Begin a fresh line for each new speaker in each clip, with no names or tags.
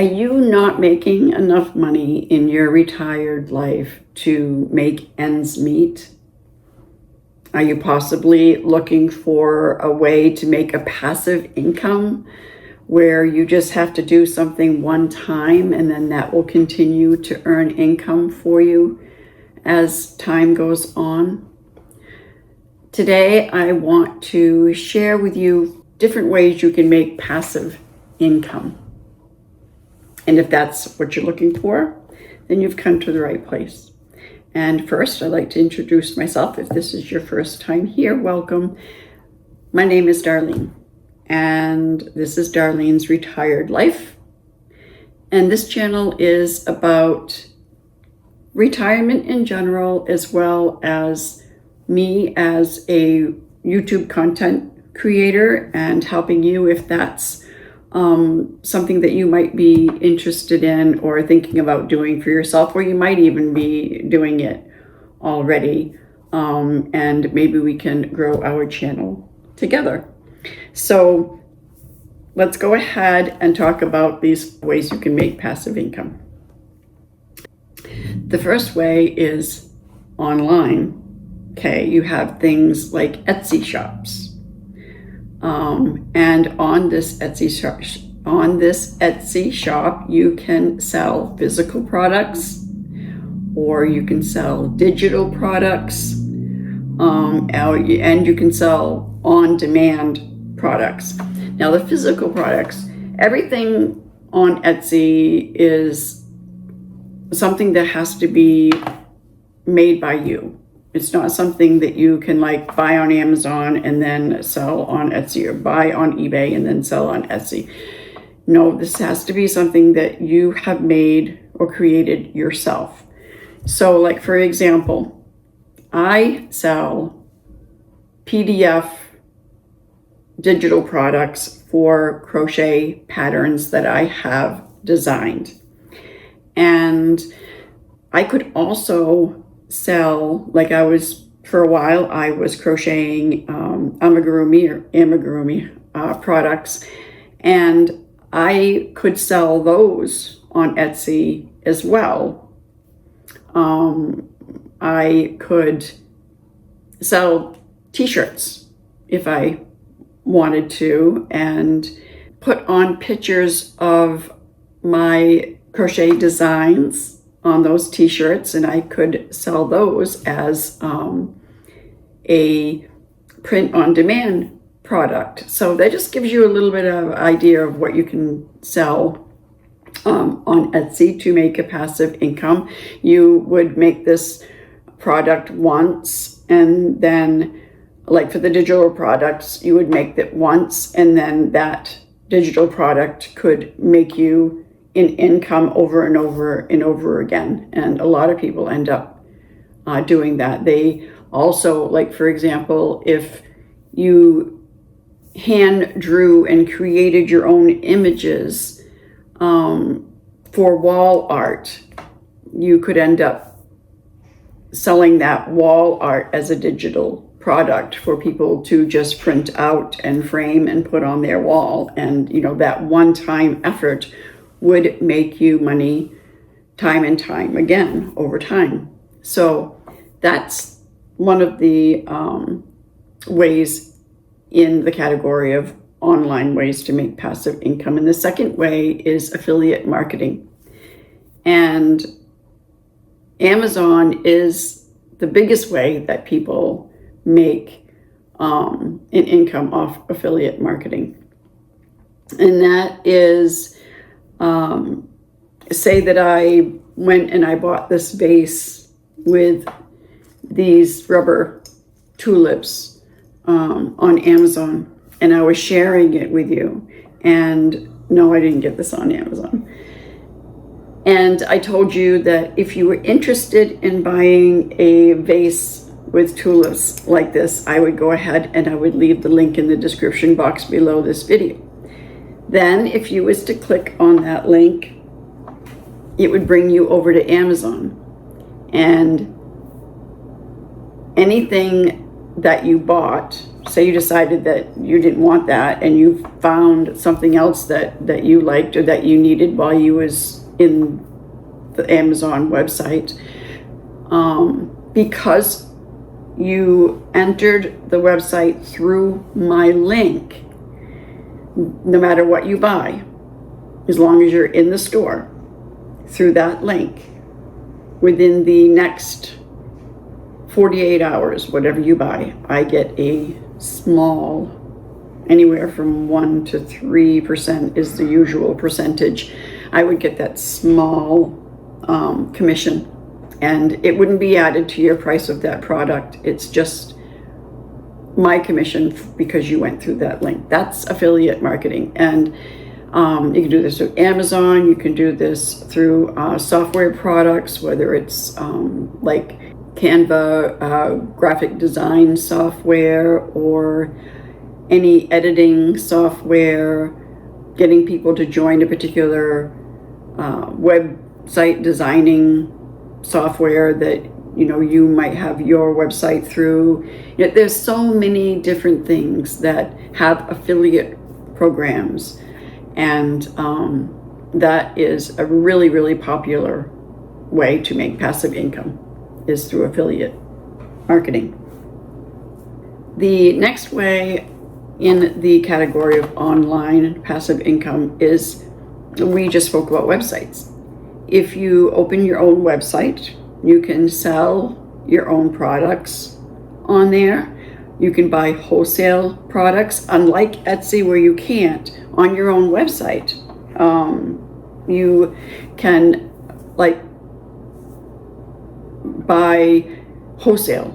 Are you not making enough money in your retired life to make ends meet? Are you possibly looking for a way to make a passive income where you just have to do something one time and then that will continue to earn income for you as time goes on? Today, I want to share with you different ways you can make passive income. And if that's what you're looking for, then you've come to the right place. And first, I'd like to introduce myself. If this is your first time here, welcome. My name is Darlene, and this is Darlene's Retired Life. And this channel is about retirement in general, as well as me as a YouTube content creator and helping you if that's something that you might be interested in or thinking about doing for yourself, or you might even be doing it already, and maybe we can grow our channel together. So let's go ahead and talk about these ways you can make passive income. The first way is online. Okay, you have things like Etsy shops. And on this Etsy shop, you can sell physical products, or you can sell digital products, and you can sell on-demand products. Now, the physical products, everything on Etsy is something that has to be made by you. It's not something that you can like buy on Amazon and then sell on Etsy, or buy on eBay and then sell on Etsy. No, this has to be something that you have made or created yourself. So like, for example, I sell PDF digital products for crochet patterns that I have designed. And I could also sell, like for a while, I was crocheting amigurumi products, and I could sell those on Etsy as well. I could sell t-shirts if I wanted to, and put on pictures of my crochet designs on those t-shirts, and I could sell those as a print-on-demand product. So that just gives you a little bit of idea of what you can sell on Etsy to make a passive income. You would make this product once, and then, like for the digital products, you would make that once, and then that digital product could make you in income over and over and over again. And a lot of people end up doing that. They also, like for example, if you hand drew and created your own images for wall art, you could end up selling that wall art as a digital product for people to just print out and frame and put on their wall. And you know, that one-time effort would make you money time and time again over time. So that's one of the ways in the category of online ways to make passive income. And the second way is affiliate marketing. And Amazon is the biggest way that people make an income off affiliate marketing. And that is, say that I went and I bought this vase with these rubber tulips on Amazon, and I was sharing it with you. And no, I didn't get this on Amazon. And I told you that if you were interested in buying a vase with tulips like this, I would go ahead and I would leave the link in the description box below this video. Then if you was to click on that link, it would bring you over to Amazon. And anything that you bought, say you decided that you didn't want that and you found something else that you liked or that you needed while you was in the Amazon website, because you entered the website through my link, no matter what you buy, as long as you're in the store through that link, within the next 48 hours, whatever you buy, I get a small, anywhere from 1 to 3% is the usual percentage. I would get that small commission, and it wouldn't be added to your price of that product. It's just my commission because you went through that link. That's affiliate marketing. And you can do this through Amazon. You can do this through software products, whether it's like Canva, graphic design software, or any editing software, getting people to join a particular website designing software that you might have your website through. There's so many different things that have affiliate programs, and that is a really, really popular way to make passive income, is through affiliate marketing. The next way in the category of online passive income is, we just spoke about websites. If you open your own website, you can sell your own products on there. You can buy wholesale products, unlike Etsy where you can't. On your own website, you can buy wholesale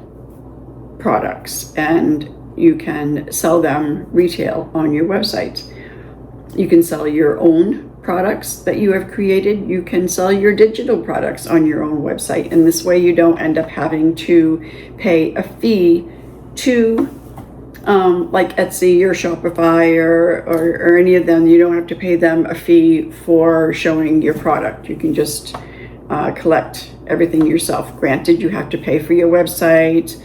products and you can sell them retail on your website. You can sell your own products that you have created. You can sell your digital products on your own website, and this way you don't end up having to pay a fee to like Etsy or Shopify or any of them. You don't have to pay them a fee for showing your product. You can just collect everything yourself. Granted, you have to pay for your website,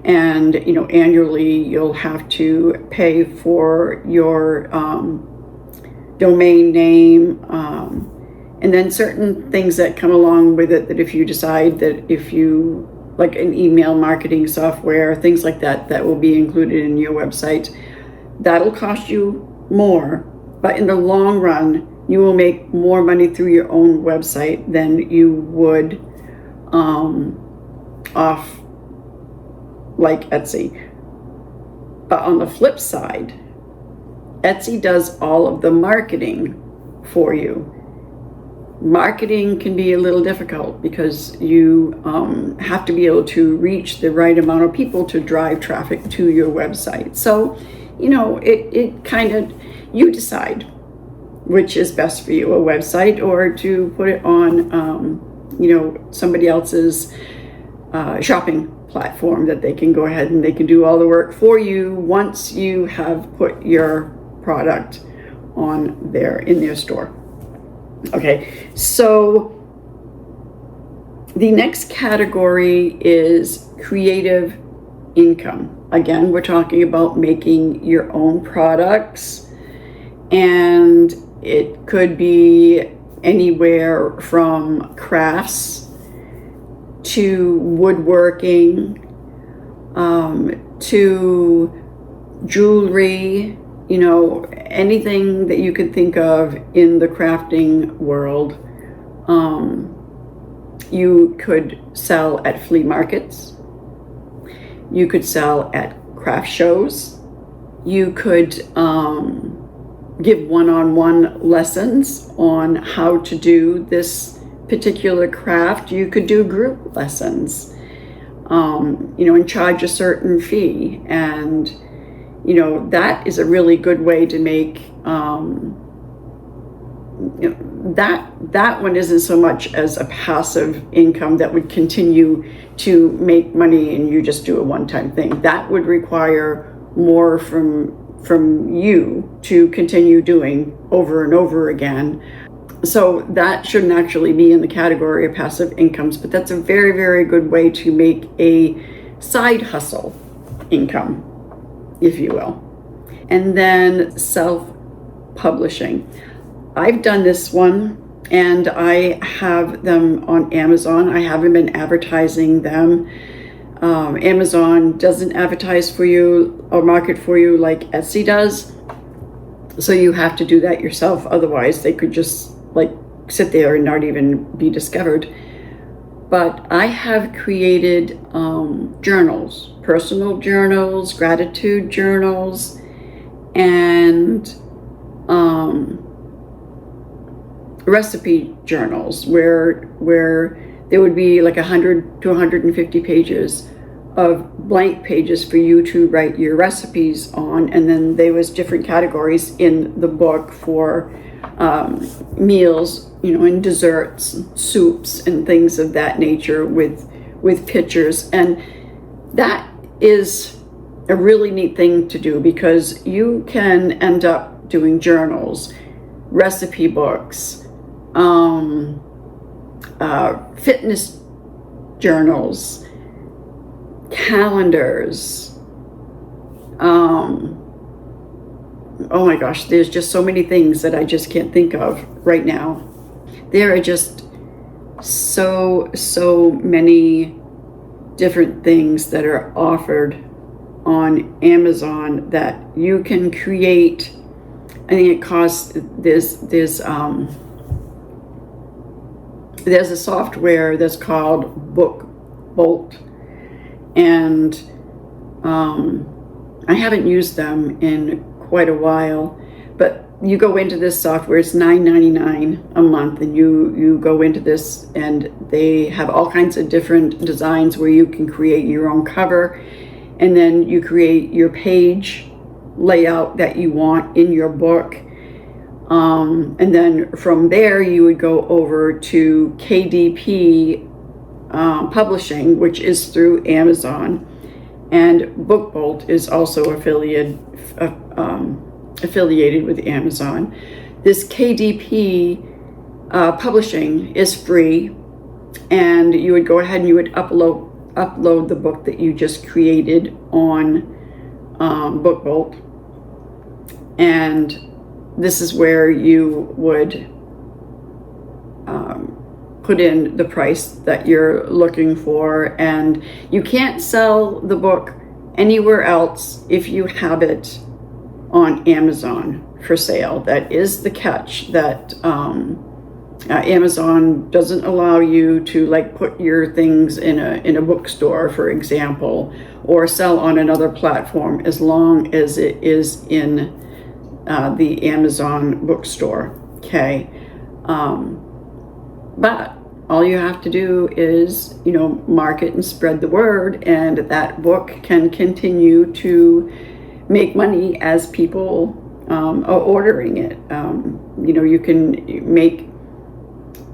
and annually you'll have to pay for your domain name, and then certain things that come along with it, that if you decide that if you like an email marketing software, things like that, that will be included in your website, that'll cost you more, but in the long run you will make more money through your own website than you would off like Etsy. But on the flip side, Etsy does all of the marketing for you. Marketing can be a little difficult because you have to be able to reach the right amount of people to drive traffic to your website. So, it kind of, you decide which is best for you, a website or to put it on, somebody else's shopping platform that they can go ahead and they can do all the work for you once you have put your product on in their store. Okay, so the next category is creative income. Again, we're talking about making your own products, and it could be anywhere from crafts to woodworking, to jewelry, anything that you could think of in the crafting world. You could sell at flea markets. You could sell at craft shows. You could give one-on-one lessons on how to do this particular craft. You could do group lessons, and charge a certain fee. And that is a really good way to make that one isn't so much as a passive income that would continue to make money and you just do a one-time thing. That would require more from you to continue doing over and over again. So that shouldn't actually be in the category of passive incomes, but that's a very, very good way to make a side hustle income, if you will. And then self-publishing. I've done this one, and I have them on Amazon. I haven't been advertising them. Amazon doesn't advertise for you or market for you like Etsy does. So you have to do that yourself. Otherwise, they could just like sit there and not even be discovered. But I have created journals, personal journals, gratitude journals, and recipe journals where there would be like 100 to 150 pages of blank pages for you to write your recipes on, and then there was different categories in the book for meals, and desserts, and soups, and things of that nature with pictures. And that is a really neat thing to do, because you can end up doing journals, recipe books, fitness journals, calendars. Oh my gosh, there's just so many things that I just can't think of right now. There are just so many different things that are offered on Amazon that you can create. I think it costs, there's a software that's called Bolt, and I haven't used them in quite a while, but you go into this software, it's $9.99 a month, and you go into this, and they have all kinds of different designs where you can create your own cover, and then you create your page layout that you want in your book. And then from there you would go over to KDP Publishing, which is through Amazon, and BookBolt is also affiliated with Amazon. This KDP Publishing is free, and you would go ahead and you would upload the book that you just created on BookBolt, and this is where you would put in the price that you're looking for, and you can't sell the book anywhere else if you have it on Amazon for sale. That is the catch, that Amazon doesn't allow you to like put your things in a bookstore, for example, or sell on another platform as long as it is in the Amazon bookstore. Okay, but all you have to do is market and spread the word, and that book can continue to make money as people are ordering it. You can make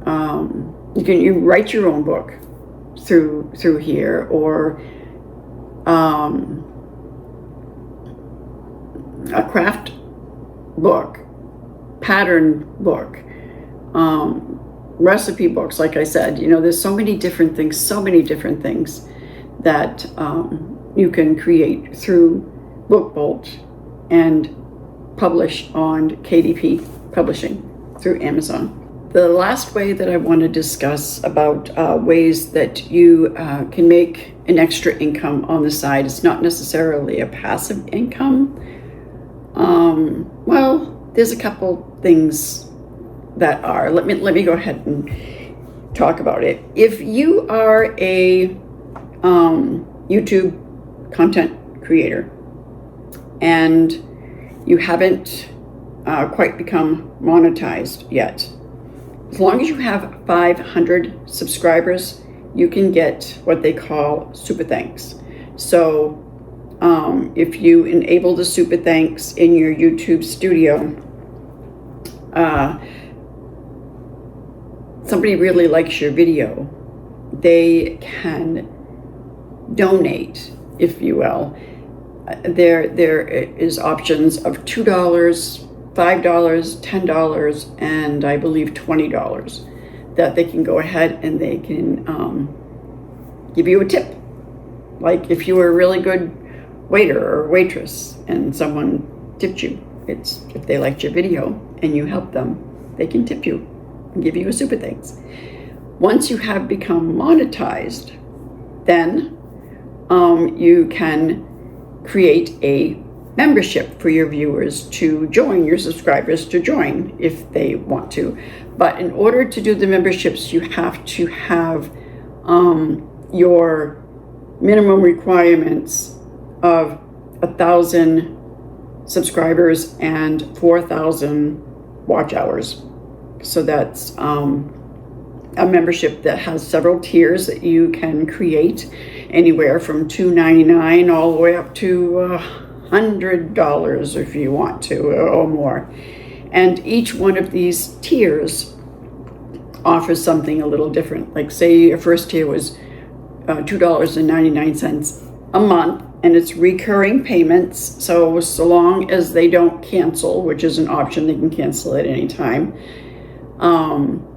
you write your own book through here, or a craft book, pattern book, recipe books. Like I said, there's so many different things that you can create through BookBolt and publish on KDP Publishing through Amazon. The last way that I want to discuss about ways that you can make an extra income on the side, it's not necessarily a passive income. Well, there's a couple things that are. Let me go ahead and talk about it. If you are a YouTube content creator and you haven't quite become monetized yet, as long as you have 500 subscribers, you can get what they call super thanks. So if you enable the super thanks in your YouTube studio, somebody really likes your video, they can donate, if you will. There is options of $2, $5, $10, and I believe $20 that they can go ahead and they can give you a tip. Like if you were a really good waiter or waitress and someone tipped you. It's if they liked your video and you helped them, they can tip you and give you a super thanks. Once you have become monetized, then you can create a membership for your viewers to join, your subscribers to join if they want to. But in order to do the memberships, you have to have your minimum requirements of 1,000 subscribers and 4,000 watch hours. So that's a membership that has several tiers that you can create, anywhere from $2.99 all the way up to $100 if you want to, or more. And each one of these tiers offers something a little different. Like say your first tier was $2.99 a month, and it's recurring payments. So long as they don't cancel, which is an option, they can cancel at any time,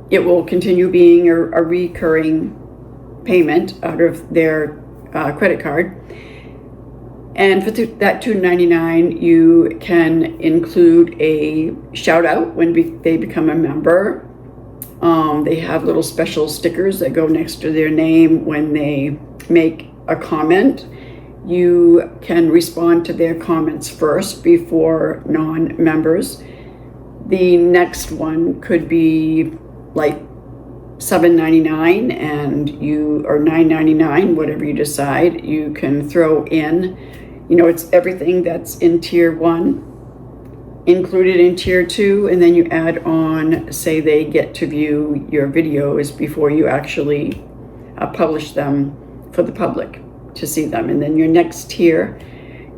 it will continue being a recurring payment out of their credit card. And for that $2.99, you can include a shout out when they become a member. They have little special stickers that go next to their name when they make a comment. You can respond to their comments first before non-members. The next one could be like $7.99 and or $9.99, whatever you decide. You can throw in, it's everything that's in tier 1 included in tier 2, and then you add on, say they get to view your videos before you actually publish them for the public to see them. And then your next tier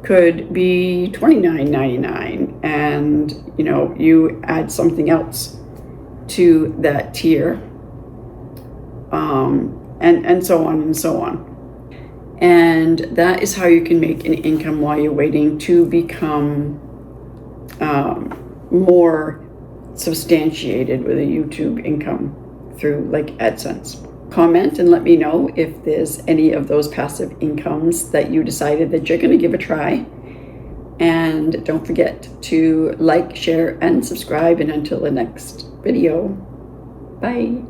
could be $29.99, and you add something else to that tier, and so on and so on. And that is how you can make an income while you're waiting to become more substantiated with a YouTube income through like AdSense. Comment and let me know if there's any of those passive incomes that you decided that you're going to give a try. And don't forget to like, share, and subscribe. And until the next video, bye.